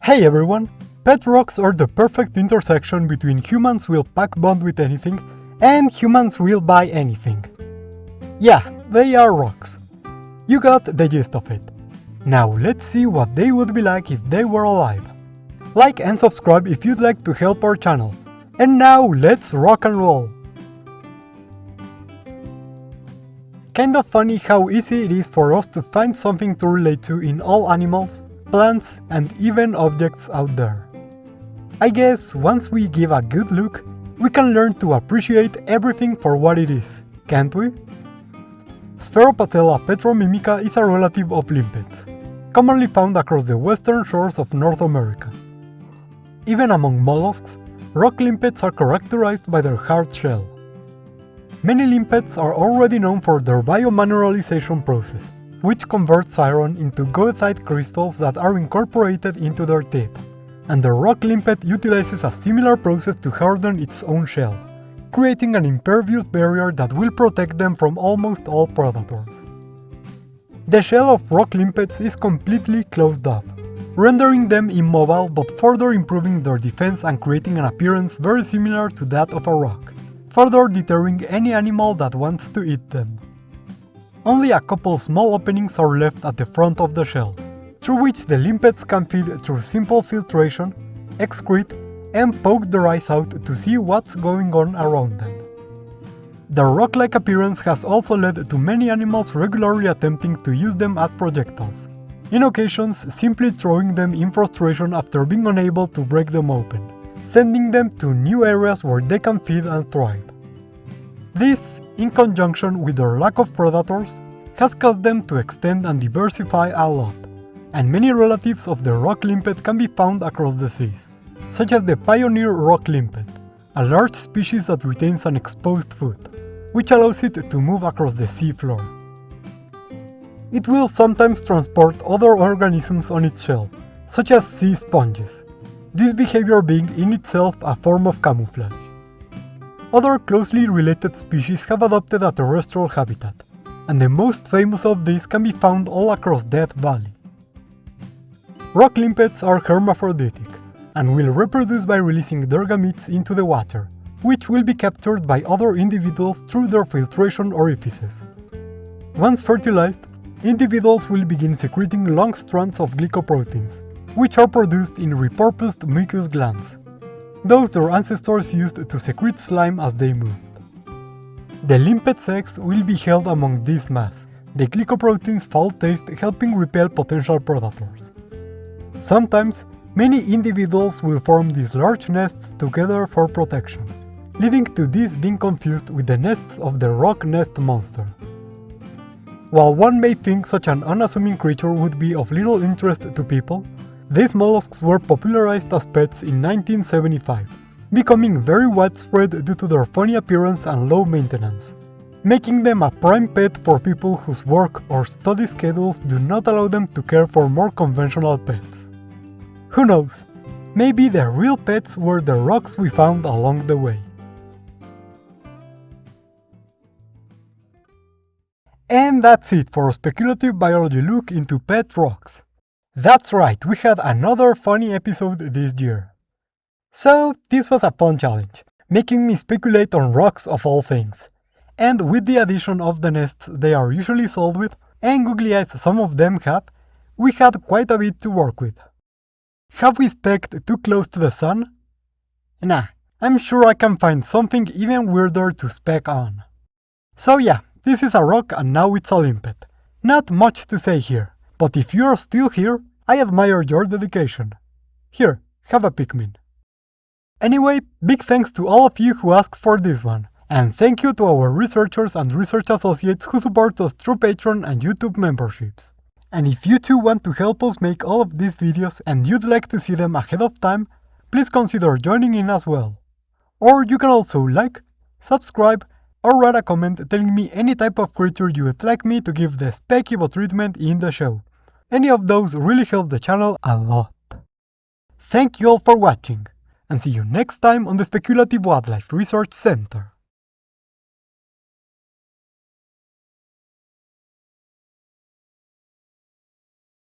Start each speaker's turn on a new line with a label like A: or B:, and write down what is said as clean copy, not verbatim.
A: Hey everyone! Pet rocks are the perfect intersection between humans will pack bond with anything and humans will buy anything. Yeah, they are rocks. You got the gist of it. Now let's see what they would be like if they were alive. Like and subscribe if you'd like to help our channel. And now let's rock and roll! Kind of funny how easy it is for us to find something to relate to in all animals, plants, and even objects out there. I guess once we give a good look, we can learn to appreciate everything for what it is, can't we? Spheropatella petromimica is a relative of limpets, commonly found across the western shores of North America. Even among mollusks, rock limpets are characterized by their hard shell. Many limpets are already known for their biomineralization process, which converts iron into goethite crystals that are incorporated into their teeth, and the rock limpet utilizes a similar process to harden its own shell, creating an impervious barrier that will protect them from almost all predators. The shell of rock limpets is completely closed off, rendering them immobile but further improving their defense and creating an appearance very similar to that of a rock, further deterring any animal that wants to eat them. Only a couple small openings are left at the front of the shell, through which the limpets can feed through simple filtration, excrete, and poke their eyes out to see what's going on around them. Their rock-like appearance has also led to many animals regularly attempting to use them as projectiles, in occasions simply throwing them in frustration after being unable to break them open, sending them to new areas where they can feed and thrive. This, in conjunction with their lack of predators, has caused them to extend and diversify a lot, and many relatives of the rock limpet can be found across the seas, such as the pioneer rock limpet, a large species that retains an exposed foot, which allows it to move across the sea floor. It will sometimes transport other organisms on its shell, such as sea sponges, this behavior being in itself a form of camouflage. Other closely related species have adopted a terrestrial habitat, and the most famous of these can be found all across Death Valley. Rock limpets are hermaphroditic, and will reproduce by releasing their gametes into the water, which will be captured by other individuals through their filtration orifices. Once fertilized, individuals will begin secreting long strands of glycoproteins, which are produced in repurposed mucus glands. Those their ancestors used to secrete slime as they moved. The limpet's eggs will be held among this mass, the glycoprotein's foul taste helping repel potential predators. Sometimes, many individuals will form these large nests together for protection, leading to these being confused with the nests of the rock nest monster. While one may think such an unassuming creature would be of little interest to people, these mollusks were popularized as pets in 1975, becoming very widespread due to their funny appearance and low maintenance, making them a prime pet for people whose work or study schedules do not allow them to care for more conventional pets. Who knows, maybe the real pets were the rocks we found along the way. And that's it for a speculative biology look into pet rocks. That's right, we had another funny episode this year. So, this was a fun challenge, making me speculate on rocks of all things. And with the addition of the nests they are usually sold with, and googly eyes some of them have, we had quite a bit to work with. Have we specced too close to the sun? Nah, I'm sure I can find something even weirder to spec on. So yeah, this is a rock and now it's a limpet. Not much to say here. But if you're still here, I admire your dedication. Here, have a Pikmin. Anyway, big thanks to all of you who asked for this one, and thank you to our researchers and research associates who support us through Patreon and YouTube memberships. And if you too want to help us make all of these videos and you'd like to see them ahead of time, please consider joining in as well. Or you can also like, subscribe, or write a comment telling me any type of creature you would like me to give the Spekibo treatment in the show. Any of those really help the channel a lot. Thank you all for watching, and see you next time on the Speculative Wildlife Research Center.